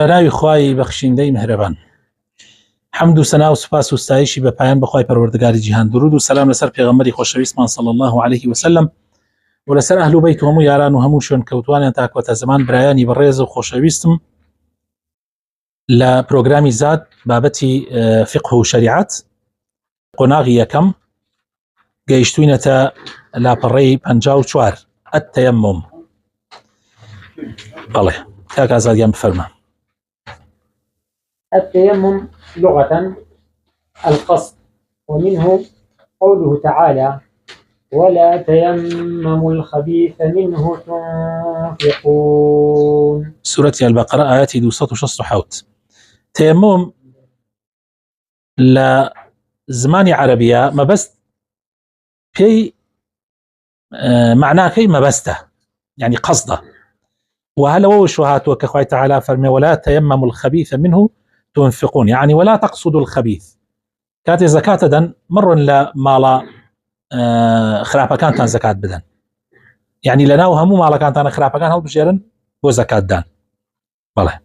بەناوی خوای بەخشندەی میهرەبان، حەمد و سەنا و سوپاس و ستایشی بە پایان بەخوای پەروەردگاری جیهان، درود و سەلام لەسەر پێغەمبەری خۆشەویستمان صلی الله عليه وسلم و لەسەر ئەهل و بەیت و هەموو یاران و هەموو شوێن کەوتوانیان تا کۆتە زەمان. برایانی بەڕێز و خۆشەویستم، لە پرۆگرامی زاد بابەتی فقه و شریعەت قۆناغی یەکەم گەیشتوینەتە لاپەڕەی 54 التەیەمم. بەڵێ کاک ئازادیان بفەرمە. التيمم لغة القصد، ومنه قوله تعالى: ولا تيمموا الخبيث منه تنفقون. سورة البقرة آيات 267. تيمم لزمان عربية مبست في معناه كي مبسته، يعني قصده. وهل وشهات وكخوي تعالى فرمي ولا تيمموا الخبيث منه تنفقون، يعني ولا تقصدوا الخبيث. كانت زكاة دن مر لا مالا خرافة كانت زكاة بدن، يعني لنا وهمو مالا كانت أنا خرافة كان هل بجيرن وزكاة دان. بله.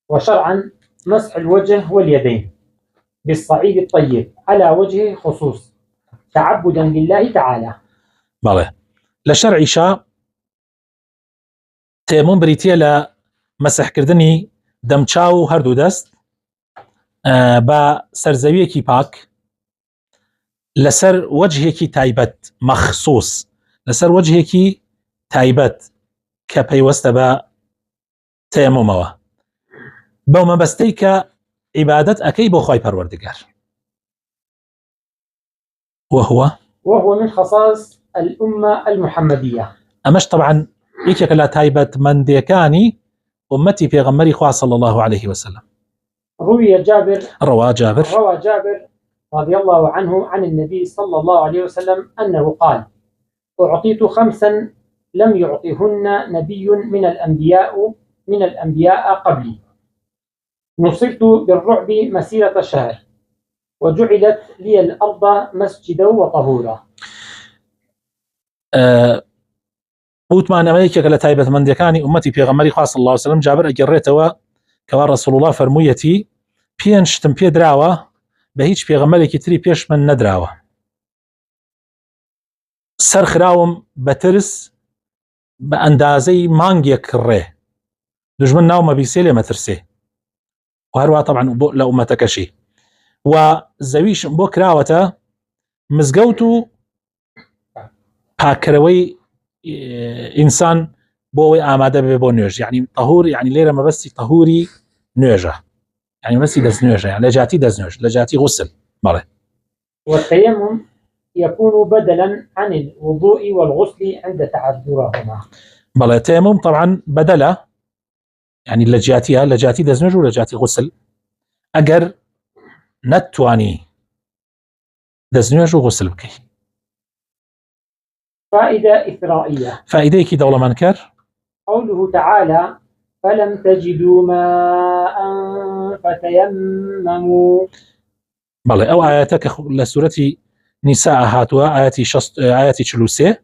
وشرعا مسح الوجه واليدين بالصعيد الطيب على وجه خصوص تعبدا لله تعالى. بله. لشرع شاء تيمم بريتيا لا مسح كردني دمچاو هردو دست با سرزويكي باك لسر وجهكي تايبت مخصوص، لسر وجهكي تايبت كبيوست با تيمموا بوما بستيك عبادت اكي بو خواي پروردگار، وهو من خصائص الأمة المحمدية. امش طبعا يكيك لا تايبت من ديكاني أمتي في غمري خواه صلى الله عليه وسلم. روى جابر رضي الله عنه عن النبي صلى الله عليه وسلم أنه قال: أعطيت 5 لم يعطيهن نبي من الأنبياء قبلي، نصرت بالرعب مسيرة شهر، وجعلت لي الأرض مسجدا وطهورا. وتمان أمريكا قال تايبة من ديكاني أمتي في غمري خواه صلى الله عليه وسلم. جابر أجريتوا كوا رسول الله فرمويتي بينشتم بي دراوة بهيج في غمري كتري بيش من ندراوة سرخراوم بترس بأندازي مانجي كريه دجمن ناوما بيسيلي ما ترسيه، وهروا طبعا بو لأمتك شي وزويش بو كراوة مزقوتو هاكروي إنسان بوي آماده ببو نوج، يعني طهور، يعني ليرة ما بس طهوري نوجة، يعني بس دز نوجة، يعني لجاتي دز نوج، لجاتي غسل مرة. والتيمم يكون بدلا عن الوضوء والغسل عند تعذرهما. بله. تيمم طبعا بدله، يعني لجاتي دز نوج ولجاتي غسل أجر نتواني دز نوج وغسل بكي. فائدة إثرائية. فائدة كي دولة منكر قوله تعالى: فلم تجدوا ماء فتيمموا. بله. أو آياتك لسورة نساء هاتوا آياتي شلوسي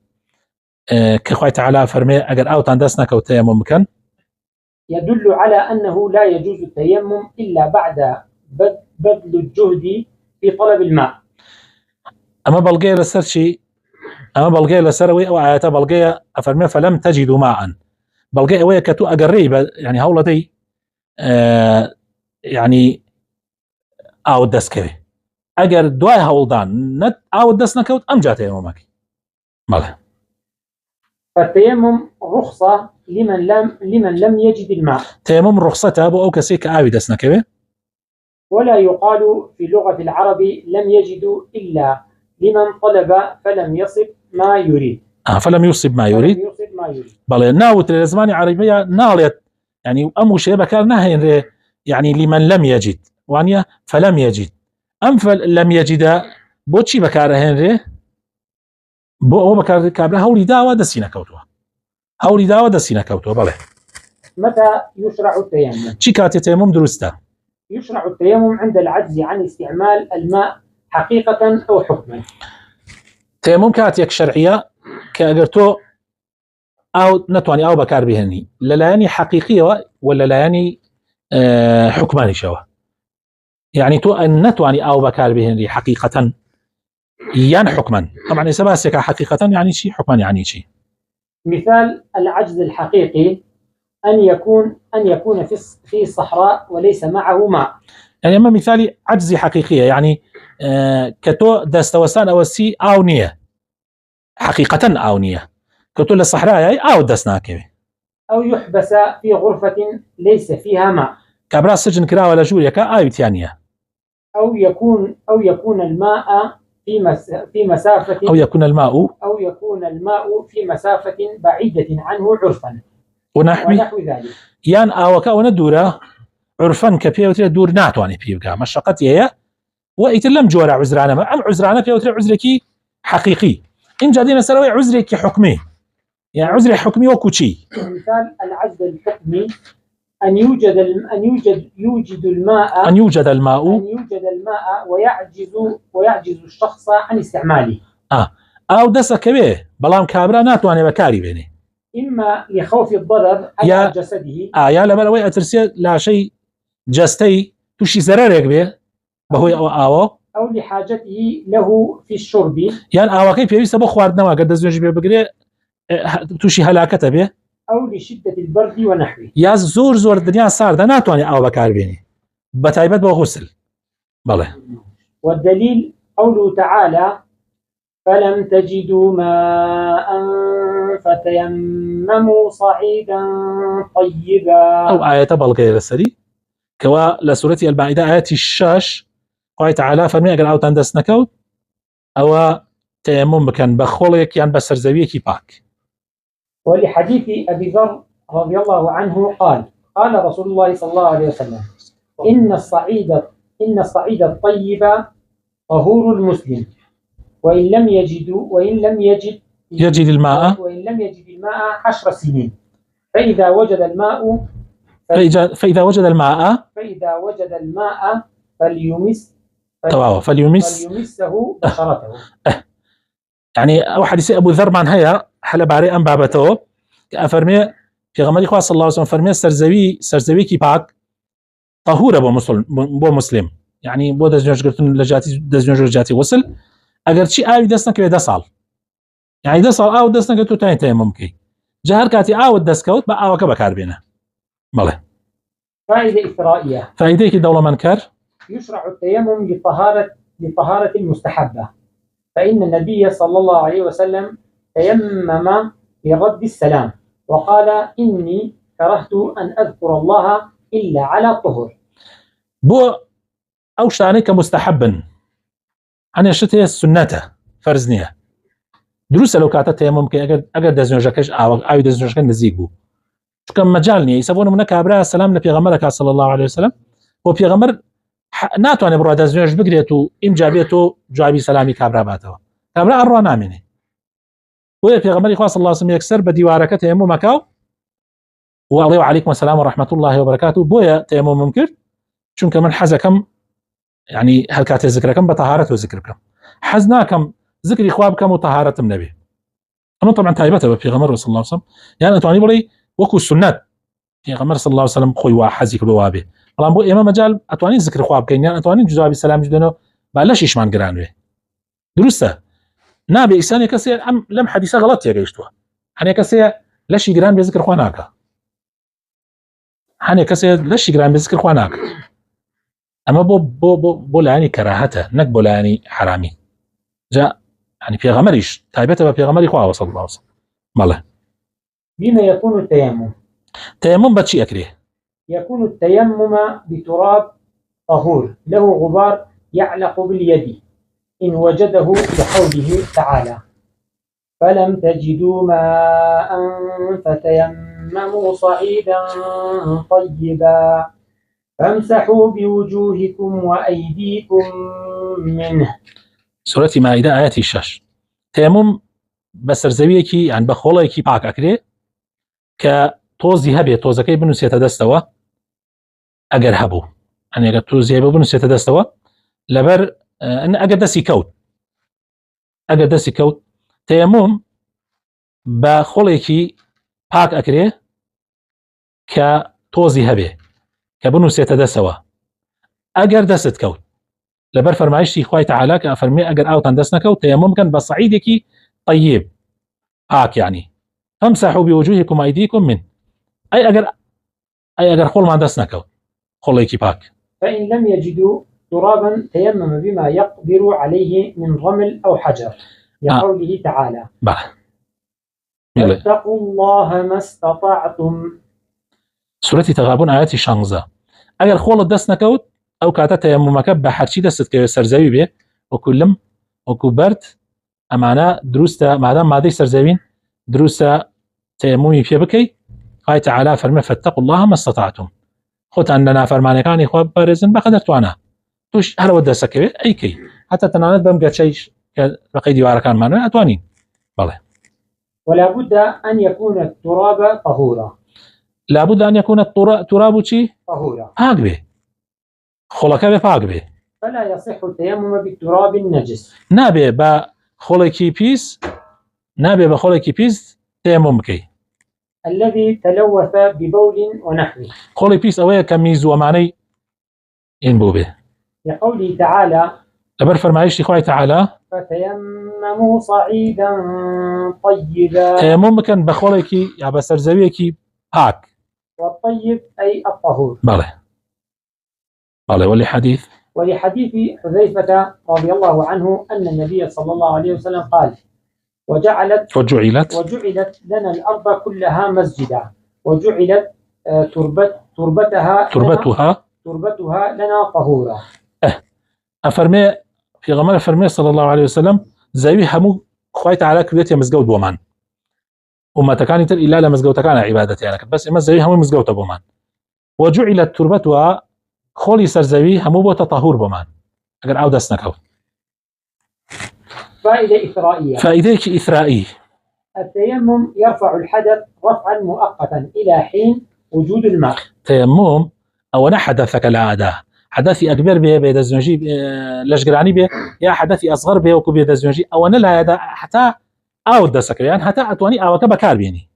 كخوي تعالى فرمي أجر أو تندسنا كوتيمم مكان، يدل على أنه لا يجوز التيمم إلا بعد بذل الجهد في طلب الماء. أما بلغي لسرشي لسروي أو آيات بلغي أفرمي فلم تجدوا ماء، بلغي أوي كتو أقريبا يعني هولا دي يعني أو دسكوي أجر دواي هولدان نت أو دسنا كوت أم جاتي يومك ماله. فالتيمم رخصة لمن لم يجد الماء. تيمم رخصته أبو أو كسيك آوي دسنا كوي. ولا يقال في لغة العرب لم يجدوا إلا لمن طلب فلم يصب ما يريد. فلم يصب ما يريد. بله. ناوت للزمان عربية نالت يعني أمو شيء بكار نهي يعني لمن لم يجد، وانيا فلم يجد أم فلم يجد بوتشي بكار هنري بو بكار كابلا هولي داوا دسينا كوتوا بله. متى يشرع التيمم؟ شكات التيمم درسته. يشرع التيمم عند العجز عن استعمال الماء حقيقة أو حكما. تيمم كاتيك شرعية كأجرتو أو نتواني أو بكار بهني لا يعني حقيقية ولا لا يعني حكماني شوا يعني تو أن نتواني أو بكار بهن حقيقة يعني حكما طبعا إذا باسك حقيقة يعني شيء حكما يعني شيء. مثال العجز الحقيقي أن يكون في الصحراء وليس معه ماء. يعني أما مثالي عجزي حقيقية يعني كتو دستوسان أو سي أو نية حقيقة أو نية كتو للصحراء أو دسناكي أو يحبس في غرفة ليس فيها ماء كابرا سجن كرا ولا جوريا كا تيانية أو يكون الماء في مسافة أو يكون الماء في مسافة بعيدة عنه عرفا ونحو ذلك. يان أوكا وندورة عرفا كبيوتر دور ناتواني بيوكا مشقتي هي وإتلم جورا عذرانا ما أم عذرانا بيوتر عذركي حقيقي إن جادين سروي عذركي حكمي يعني عذر حكمي وكوشي. مثال العجز الحكمي أن يوجد الماء ويعجز الشخص عن استعماله. أو دسك به بلام كابرا ناتواني بكاري بيني إما لخوف الضرر على جسده يا لما لو أترسي لا شيء جستي تشي زرارك به بهوي أو لحاجته له في الشرب يعني أو كيف يبي سبخ واردنا وقد زوج بيبقى تشي هلاكته به أو لشدة البرد ونحوه. يا زور الدنيا صار ده ناتواني أو بكار بيني بتايبت بغسل بله. والدليل قوله تعالى فلم تجدوا ماء فتيمموا صعيدا طيبا أو آية بلغير السري كوا لسورة المائدة آية الشاش قوي تعالى فرمي أقل أو تندس نكوت أو تيمم بكن بخولك يعني بسر زويكي باك. ولحديث أبي ذر رضي الله عنه قال رسول الله صلى الله عليه وسلم إن الصعيد الطيب طهور المسلم وإن لم يجد الماء 10 سنين فإذا وجد الماء فليمسه بشرته. يعني أو حديث أبو ذر من هيا حل باري أم بابته كأفرمي في غمري خاص الله وسلم فرمي سرزوي كي باك طهورة بو مسلم يعني بو دزنجر جاتي وصل اگر چی آوی دستن که دسال يعني دسال آو دستن که تو تاين ممكن جهر كاتي آو دسكوت با آو كبكار بينه ماله. فائدة إثرائية فائدة كي دولة منكر يشرع التيمم لطهارة المستحبة فإن النبي صلى الله عليه وسلم تيمم لرد السلام وقال إني كرهت أن أذكر الله إلا على طهر بو أو شانك مستحبا عن الشتاء السنة فرزنية دروس لو كانت تيمم كي أجر دزنجكش أو دزنجكش نزيق بو كم مجالني يسبون من كابرا السلام نبي غمرك صلى الله عليه وسلم هو في غمر ناتو أنا برا دزنجش بقريتو إم جابيتو جابي سلامي كابرا باتوا كابرا أرونا مني ويا في غمر إخوة صلى الله عليه وسلم يكسر بديوارك تيمم مكاو وعليه وعليكم السلام ورحمة الله وبركاته بويا تيمم ممكن شون كمان حزكم يعني هل كانت ذكركم بطهارة وذكركم حزناكم ذكر إخوابكم وطهارة النبي أنا طبعا تايبته في غمر صلى الله عليه وسلم يعني أتواني بلي وكو السنات في غمر صلى الله عليه وسلم خوي وحزيك بوابه طبعا بو إمام مجال أتواني ذكر إخوابكم يعني أتواني جزابي السلام جدنا بلاش إيش مان قرانوه درسته نابي إنسان يكسي أم لم حديثة غلط يا جيشتوه حن يكسي ليش يقران بذكر إخواناك حن يكسي ليش يقران بذكر إخواناك أما بو لاني كراهته نك بو لاني حرامي جاء يعني في غمريش تايبته في غمري خواه صلى الله عليه وسلم ماله. بما يكون التيمم بتشي أكريه يكون التيمم بتراب طهور له غبار يعلق باليد إن وجده بقوله تعالى فلم تجدوا ماء فتيمموا صعيدا طيبا فامسحوا بوجوهكم وأيديكم منه. سورة مائدة آيات الشاش تيمم بسرزويكي يعني بخوليكي باك أكري كتوزي هبي توزكي بنو سيتدستوا أجر هبو يعني أجر توزي هبو بنو سيتدستوا لبر أن أجر دسي كوت تيمم بخوليكي باك أكري كتوزي هبي كبنو سيتدسوا اگر دست كوت لبر فرمايشتي خوي تعالى كفرمي اگر اوتان دست نكوت تيمم كان بصعيدك طيب يعني فامسحوا بوجوهكم وايديكم منه اي اگر خول ما دست نكوت خوليكي باك. فإن لم يجدوا ترابا تيمم بما يقدر عليه من رمل أو حجر لقوله تعالى فاتقوا الله ما استطعتم. سورة تغابن آياتي 16. اگر خول دست نكوت او كاتا تيممك بحرشي دست كوي سرزوي به وكلم وكبرت امانا دروستا مادام مادي سرزوين دروستا تيممي في بكي قال تعالى فرمي فاتقوا الله ما استطعتم خود أننا فرمانكاني خو بارزن بقدر توانا توش هل ود سكوي اي كي حتى تنانت بم قد شيء بقي ديوار كان معنا اتوانين بالله. ولا بد ان يكون التراب طهورا. لا بد ان يكون التراب شيء طهورا پاک به خلقه به پاک به فلا يصح التيمم بالتراب النجس. نابه با خلقي بيس نابه با خلقي بيس تيمم كي الذي تلوث ببول ونحوه. خلقي بيس اوه كميز ومعني ان بوبه لقوله تعالى لبر فرمايشتي خوي تعالى فتيمموا صعيدا طيبا. تيمم كان بخلقي يا بسرزويكي باك والطيب اي الطهور. بالله ولحديث حذيفة رضي الله عنه أن النبي صلى الله عليه وسلم قال وجعلت لنا الأرض كلها مسجدا وجعلت تربتها لنا طهورا. أفرمي في غمار فرمي صلى الله عليه وسلم زاوي همو خوي تعالى كبيت مزقود بومان وما تكاني تر إلا لمزقود تكان عبادتي يعني بس إما زاوي همو مزقود بومان وجعلت تربتها خولي سرزوي همو بو تطهور بومان اگر او دست نكو. فائدة إثرائية التيمم يرفع الحدث رفعا مؤقتا إلى حين وجود الماء. تيمم او حدث كالعادة حدثي أكبر به بيد الزنجي لشقراني به يا حدثي أصغر به وكو بيد الزنجي او نلا هذا حتى او دست يعني حتى أتواني او كبكار بيني.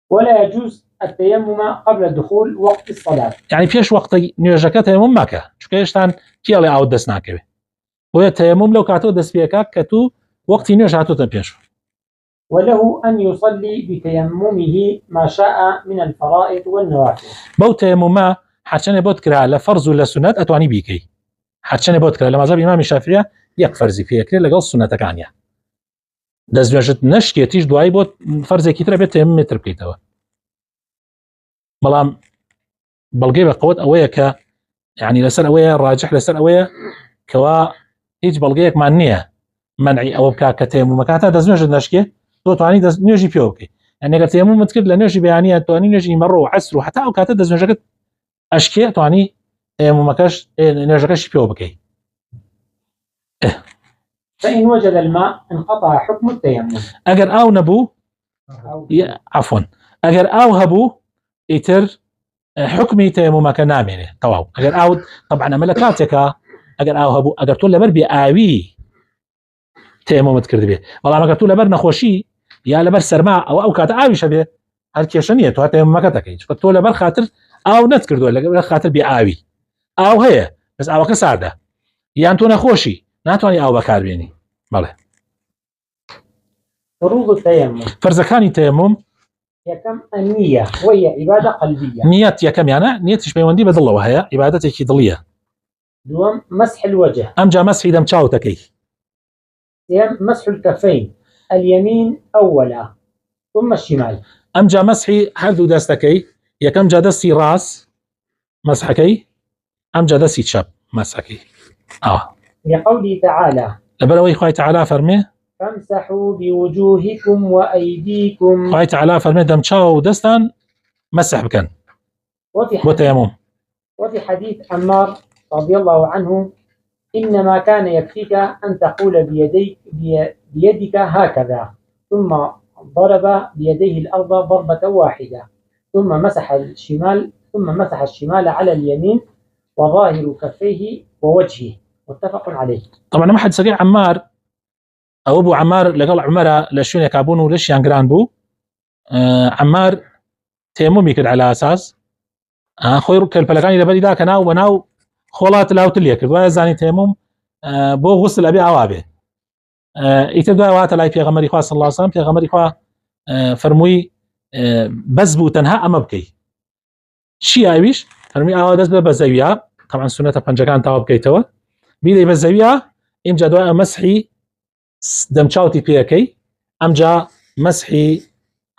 ولا يجوز التيمم قبل دخول وقت الصلاة. يعني فيش وقت نيوجك تيمم ماكا شو كيشتان كيالي او دست ناكبه وهي تيمم لو كاتو دست بيكا كتو وقت نيوج هاتو تنبيشو. وله أن يصلي بتيممه ما شاء من الفرائض والنوافل. بو تيمما حتشان بوت كرا لفرض ولا سنة أتواني بيكي حتشان بوت كرا لمذهب الإمام الشافعي يك فرضي فيه كرا لقال سنة كانيا دز نجت نشكي تيج دواي بوت فرض كتير بيت تيمم تربيتوا بلام بلقي بقوت أويا ك يعني لسر أويا راجح لسر أويا كوا هيج بلقيك معنية منعي أو بكا كتيمم مكانها دز نجت نشكي تو تواني دز نيجي بيوكي يعني كتيمم متكد لنيجي بيانية تواني نيجي مرة وعسر حتى أو كاتا دز نجت أشكي تواني مكاش نيجيكش بيوكي. فإن وجد الماء انقطع حكم التيمم. أجر أو نبو عفوا أجر أو هبو يتر حكمي تيمم كنامنه طواو أجر أو طبعا ملكاتك أجر أو هبو أجر تقول لبر بآوي تيمم تكرد به والله ما قلت لبر نخوشي يا لبر سرماء أو كات آوي شبه هالكيشنية تو تيمم مكتك قلت لبر خاطر أو نتكرد ولا لبر خاطر بآوي أو هي بس أو كسادة يعني تو نخوشي ناتواني أو بكار بيني بله. فروض التيمم فرزكاني التيمم يكم النية وهي عبادة قلبية. نيات يكم يعني نيتش بيوندي بدل الله وهي عبادتك ضلية. دوم مسح الوجه. أمجا مسح دم تشاوتكي. مسح الكفين اليمين أولا ثم الشمال. أمجا مسحي حذو دستكي يكم جا دستي راس مسحكي أمجا دستي تشاب مسحكي. لقوله تعالى لبلوي خوي تعالى فرمي فامسحوا بوجوهكم وأيديكم. خوي تعالى فرمي دم تشاو دستان مسح بكن وفي حديث عمار رضي الله عنه إنما كان يكفيك أن تقول بيدك هكذا ثم ضرب بيديه الأرض ضربة واحدة ثم مسح الشمال على اليمين وظاهر كفيه ووجهه متفق عليه. طبعا ما حد سقي عمار او ابو عمار لقال عمره لشون يكابون ليش يانجران بو عمار تيمم يكد على اساس خۆی کەلپەلەکانی لەبەریدا کە ناو بەناو خۆڵات لاوتر لێ کرد وایە زانی تەیەموم بۆ غوسل ئەبێ ئاوا بێ ئیتر دوای واتە لای پێغەمبەری خوا صلی الله علیه وسلم پێغەمبەری خوا فەرمووی بەس بوو تەنها ئەمە بکەی چی ئاویش فەرمووی ئاوا دەست بە زەویە طبعا سنەتە پەنجەکان تاوا بکەیتەوە بیدەی بە زەویە ئینجا دوای مەسحی دەمچاوتی پێەکەی ئەمجا مەسحی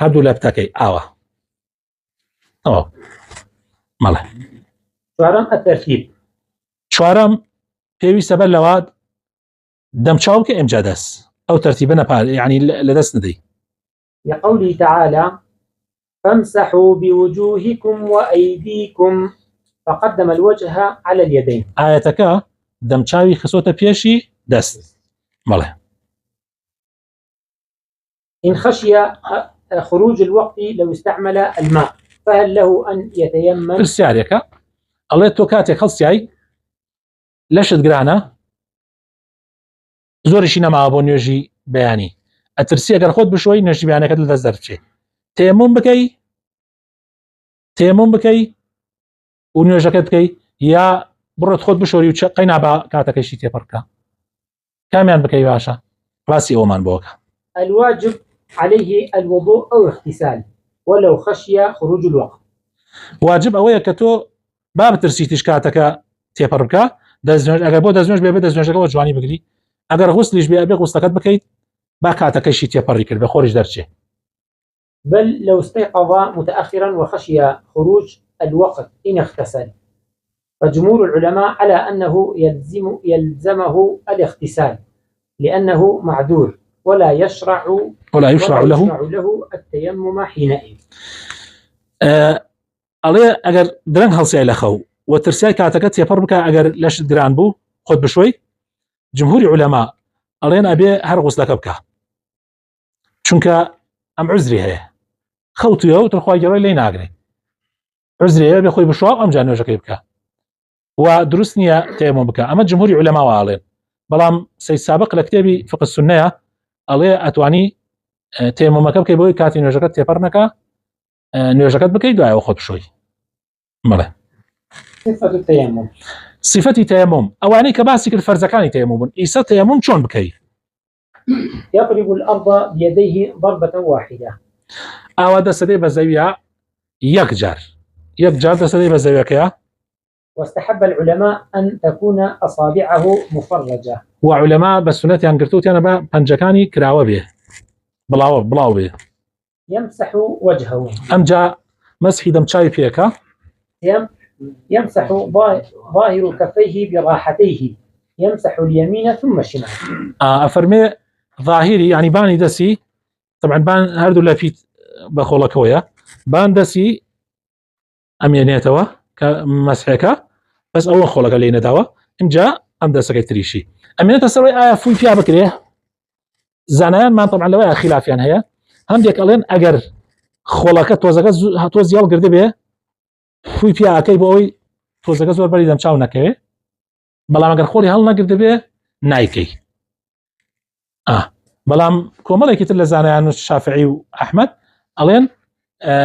هەردوو لەپتەکەی ئاوا ئەوە مەڵێ چوارم الترتيب چوارم پێویستە بەر لەوە دەمچاو بکە ئەمجا دەست ئەو تەرتیبە نەپار یعنی لە دەست ندەی لقوله تعالى فامسحوا بوجوهكم وأيديكم فقدم الوجه على اليدين ئاەتەکە دەمچاوی خسۆتە پێشی دەست مەڵێ إن خشي خروج الوقت لو استعمل الماء فهل له أن يتيمم؟ پرسیارێکە ئەڵێ تۆ کاتێک خەڵسیای لەشت گرانە زۆریشی نەماوە بۆ نوێژی بەیانی ئەترسی ئەگەر خۆت بشۆی نوێژی بەیانەکەت لە دەست دەربچێت تەیەموم بکەی و نوێژەکەت بکەی یا بڕۆت خۆت بشۆری و قەینابا کاتەکەیشی تێپەڕ بکە کامیان بکەی باشە ڕاستی ئەومان بۆکە الواجب عليه الوضوء أو اغتسال ولو خشي خروج الوقت واجب ئەوەیە کە تۆ با بترسیتیش کاتەکە تێپەڕ بکە ئەگەر بۆ دەستنوێژ بێ دەستنوێژەکەەوە جوانی بگری ئەگەر غوسلیش بێ ئەبێ غوستەکەت بکەیت با کاتەکەیشی تێپەڕی کرد بە خۆریش دەرچێ بل لو استيقظ متأخرا وخشي خروج الوقت إن اغتسل فجمهور العلماء على أنه يلزمه الاغتسال لأنه معذور ولا يشرع له التيمم حينئذ ئەڵێ ئەگەر درەنگ هەڵسیای لە خەو و ترسیای کاتەکە تێپەڕ بکە ئەگەر لەشت گران بوو خۆت بشۆی جمهوری علەما ئەڵێن ئەبێ هەر غوسلەکە بکە چونکە ئەم عوزری هەیە خەوتویە و ترخوای گەڕۆی لێی ناگرێ عوزری هەیە بێ خۆی بشۆ ئەمجا نوێژەکەی بکە و دروست نییە تەیەموم بکە ئەمە جمهوری علەماوە ئاڵێن بەڵام سەید سابق لە کتێبی فقه السنەیە ئەڵێ ئەتوانی تەیەمومەکە بکەی بۆی کاتی نوێژەکەت تێپەڕ نەکە نوێژەکەت بکەیت دوایەوە خۆت بشۆی مەڵێ صفەتی تەیەموم ئەوانەی کە باسی کرد فەرزەکانی تەیەموم بوون ئیسا تەیەموم چۆن بکەی يضرب الأرض بيديه ضربة واحدة ئاوا دەسەدەی بە زەویە یەک جار دەسەدەی بە زەویەکەیە واستحب العلماء أن تكون أصابعه مفرجة وعلماء بسنتيان قرتوتيان با پنجەکانی کراوە بێ بڵاو بێ يمسح وجهه ئەمجا مەسحی دەمچاوی پێەکە يمسح ظاهر كفيه براحتيه يمسح اليمين ثم الشمال أفرمي ظاهري يعني باني دسي طبعا بان هردو لافيت بخولكويا بان دسي أميانيتوا كمسحكا بس أول خولك اللي نداوا إمجا أم دسكي تريشي أميانيتا سروي آية فوي فيها بكريه زانيان ما طبعا لوايا خلافيان هيا هنديك ألين أجر خولك توزكا توز يال قرد بيه فوي فيها أكي بوي توزكا زور بريدم چاو نكوي بەڵام ئەگەر خۆری هەڵ نەگرت بێ نایکەی بەڵام کۆمەڵێکی تر لە زانایان و شافعی و ئەحمەد ئەڵێن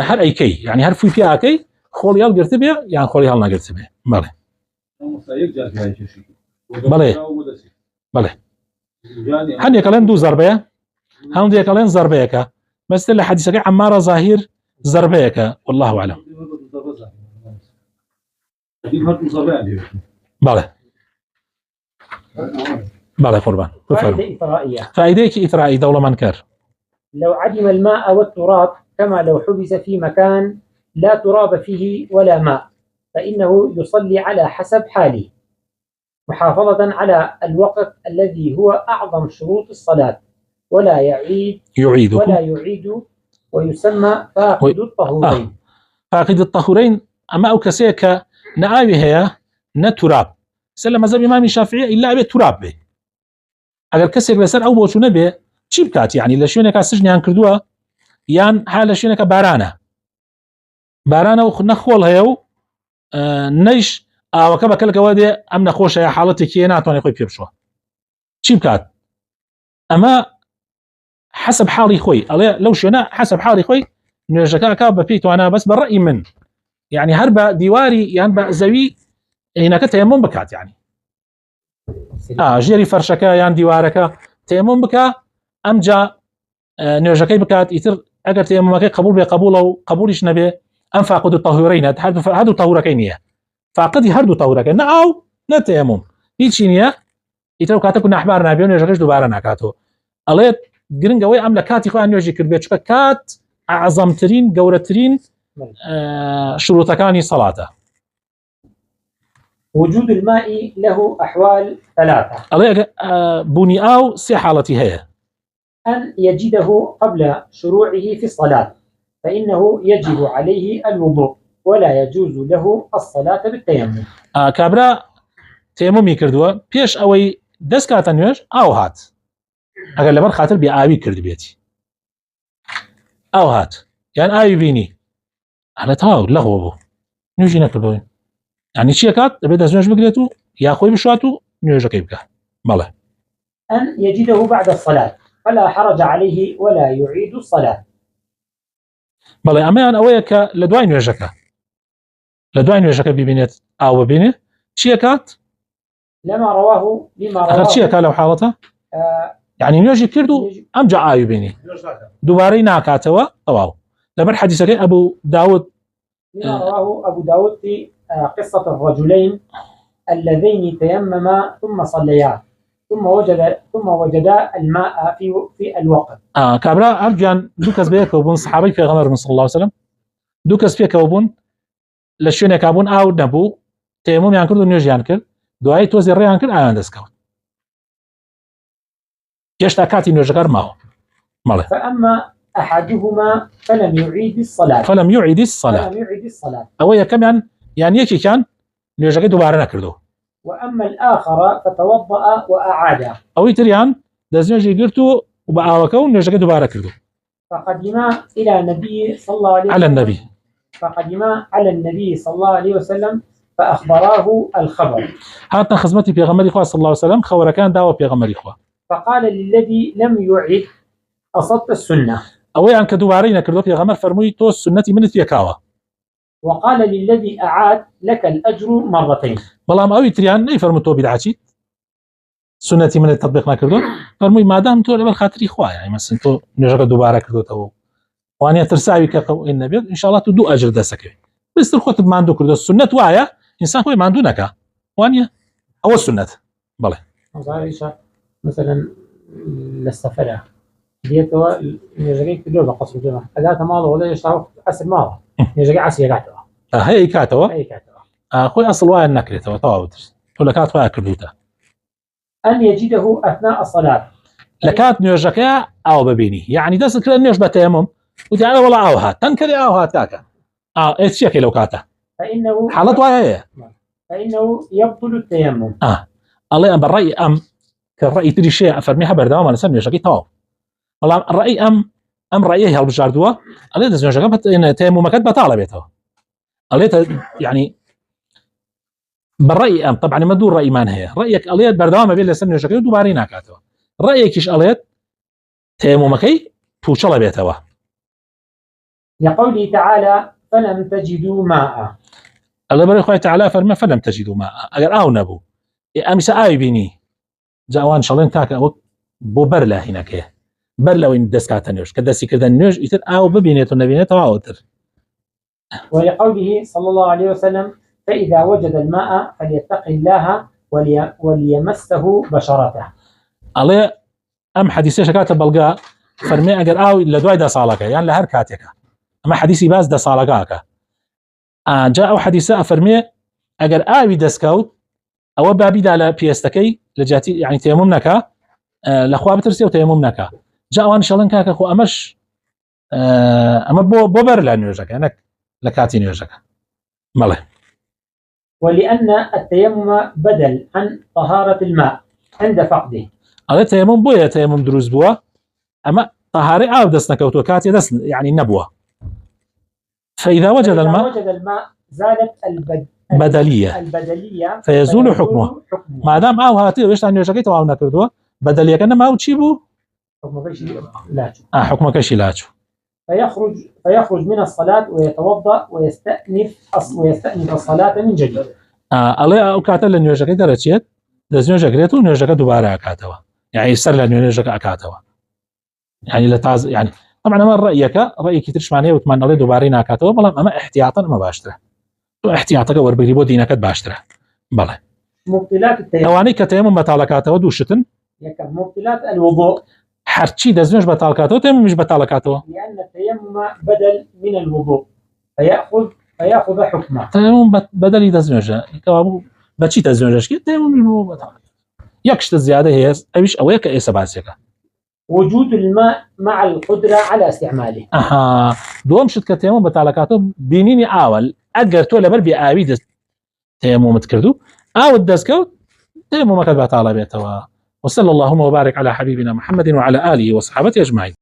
هەر ئەیکەی یعنی هەر فوی پیاکەی خۆڵی هەڵگرت بێ یان خۆری هەڵ نەگرت بێ بەڵێ هەندێک ئەڵێن دوو زەربەیە هەندێک ئەڵێن زەربەیەکە بەستە لە حەدیسەکەی عەمارە زاهیر زەربەیەکە والله أعلم بله قربان فائدة إثرائي دولة منكر لو عدم الماء والتراب كما لو حبس في مكان لا تراب فيه ولا ماء فإنه يصلي على حسب حاله محافظة على الوقت الذي هو أعظم شروط الصلاة ولا يعيد ويسمى فاقد الطهورين فاقد الطهورين أما أو كسيك نعاوي هي نتراب سلم مذهب امام الشافعي الا ابي تراب به اگر کەسێک لەسەر ئەو بۆچوو نەبێ چی بکات یعنی لە شوێنێکا سژنیان کردووە یان ها لە شوێنێکە بارانە و نەخۆڵ هەیە و نەیش ئاوەکە بەکەلکەوە دێ ئەم نەخۆشەیە حاڵەتێکی ناتوانێت خۆی پێ بشوە چی بکات ئەمە حسب حاڵی خۆی ئەڵێ لەو شوێنە حسب حاڵی خۆی نوێژەکە بە پێی توانە بەس بە ڕەئی من يعني هربا ديواري يعني بزوي هناك تيمم بكات يعني جيري فرشكا يعني ديوارك تيمم بكا امجا نوجكي بكات يتر اگر تيممك قبول بقبول او قبولش نبي انفقد الطهورين هادو طهوركينيه فقد هردو طهوركين او نتيمم هيچينيه يتر كاتا كنا احبار نبي نوجكش دوباره نكاتو الله گرنگوي ام لكاتي خو نوجي كربي چكا كات اعظم ترين گورترين شروطكاني صلاته. وجود الماء له أحوال ثلاثة. الله بني أو سي حالتي هي أن يجده قبل شروعه في الصلاة فإنه يجب عليه الوضوء ولا يجوز له الصلاة بالتيمم. كابرا تيممي كردوا بيش أوي دس كاتنيوش أو هات أقل لبر خاطر بآوي كرد بيتي أو هات يعني آوي بيني على تاو لغوبو نيجي نكردوين يعني شي كات بدا زوج بقريتو يا اخوي بشواتو نيوجا كيبكا ماله ان يجده بعد الصلاه فلا حرج عليه ولا يعيد الصلاه. ماله اما انا وياك لدواي نيوجا ببينت او ببينه شي كات لما رواه شي لو حالته يعني نيوجي كردو ام جاء اي بيني دوباري ناكاتوا طواو لبر حديثك ابو داود لما رواه ابو داود في قصة الرجلين اللذين تيمما ثم صليا ثم وجدا الماء في الوقت. كابرا أرجان دوكس بيك وبون صحابي في غمر صلى الله عليه وسلم دوكس بيك وبون لشون كابون أو نبو تيمم ينكر دنيوج ينكر دعاء توزير ينكر آيان دسكوت يشتاكاتي نيوجر معه ماله. فأما أحدهما فلم يعيد الصلاة أويا كمان يعني يكي كان نيوجاكي دوباره نكردو. واما الاخر فتوضأ واعاد او يتريان دزنيوجي قرتو وباوكو نيوجاكي دوباره كردو. فقدما الى النبي صلى الله عليه وسلم فقدما على النبي صلى الله عليه وسلم فاخبراه الخبر. هاتنا خزمتي بيغمر اخوه صلى الله عليه وسلم خبر كان داوا بيغمر اخوه. فقال للذي لم يعد اصبت السنه. اوي ان كدوباره نكردو بيغمر فرموي تو سنتي من فيكاوا. وقال للذي أعاد لك الأجر مرتين. بلام أوي تريان أي فرمتو بدعتي سنتي من التطبيق ما كردو فرمي ما دام تو لبل خاطري خوا يعني مثلا تو نجرب دوباره كردو تو واني ترساوي كقو النبي إن شاء الله تدو أجر دسك بس الخوت ما عنده كردو السنة وايا إنسان هو ما عنده نكا واني أو السنة بله. مثلا للسفرة ديتو نجري كردو بقصر جمع أداة ماضي ولا يشتغل أسر ماضي نجري عسي كاتوا هي كاتوا اخوي اصل واي النكرته طاوتر ولا كات واي كردوتا ان يجده اثناء الصلاه لكات نيوجكا او ببيني يعني دس كل نيوج بتيمم ودي انا والله اوها تنكري اوها كاكا ايش شكل لو كاتا فانه حالت واي فانه يبطل التيمم. الله ام بالراي ام كالراي تدري شيء فرميها بردوام انا سمي شكي تو والله الراي ام رايه هالبجاردوا الله دز نيوجكا تيمم كتبه طالبته الله يعني بالرأي طبعا ما دور رأي مان هي رأيك أليت بردوام بين لسنة شكل دوباري ناكاتوا رأيك إيش أليت تيممكي توصل بيتوا لقوله تعالى فلم تجدوا ماء. الله بارك الله تعالى فرما فلم تجدوا ماء أجر أو نبو أمس آي بيني جوان شلون تاك بو برلا هناك برلا وين دسكاتنيوش كدسي كذا نيوش يتر أو ببينيت النبينة تواوتر. ولقوله صلى الله عليه وسلم فإذا وجد الماء فليتق الله وليمسه بشرته. الله أم حديثي شكات بلقاء فرمي أجر أو لدواي دا صالك يعني لهر كاتك أما حديثي باز دا صالكاك جاء حديثة فرمي أجر آوي دسكوت أو بابي دا لبيستكي لجاتي يعني تيممنك لأخوة بترسي وتيممنك جاء وان شلون كاك أخو أمش أما بوبر لأنيوجك أنك لكاتي نيوجك ماله. ولأن التيمم بدل عن طهارة الماء عند فقده. هذا تيمم بويا تيمم دروز بوا أما طهاري أو دسنا كوتو كاتي دس يعني نبوة. فإذا وجد الماء زالت البدلية فيزول حكمه. ما دام أو هاتي ويش تاني وشكيت وعاو نكردوا بدلية كنا ما وتشيبو حكمه كشي لاچو. حكمه كشي لاچو. فيخرج من الصلاة ويتوضأ ويستأنف الصلاة من جديد. الله أو كاتل لأن يوجد درجات لازم يجريته ونيوجد دوباره كاتوا يعني يسر لأن يوجد كاتوا يعني لتاز يعني طبعا ما رأيك ترش معناه وتمنى له دوبارين كاتوا بلا أما احتياطا ما باشتره احتياطك وربي بو دينك باشتره بلا مبطلات التيمم أواني كتيمم بتالكاتوا دوشتن يكن مبطلات الوضوء حرشي دزنوش بتالكاتوا تيمم مش بتالكاتوا لأن التيمم بدل من الوضوء فيأخذ حكمه. تيمم بدل دزنوش كابو بتشي دزنوش كي تيمم بتال يكشت الزيادة هي أيش أويك إيه سباسيك وجود الماء مع القدرة على استعماله. دوم شت كتيمم بتالكاتوا بينيني أول أجرتوا لبر بآبي تيمم تكردو أو الدزكو تيمم كتبت على بيته. وصلى اللهم وبارك على حبيبنا محمد وعلى آله وصحبه أجمعين.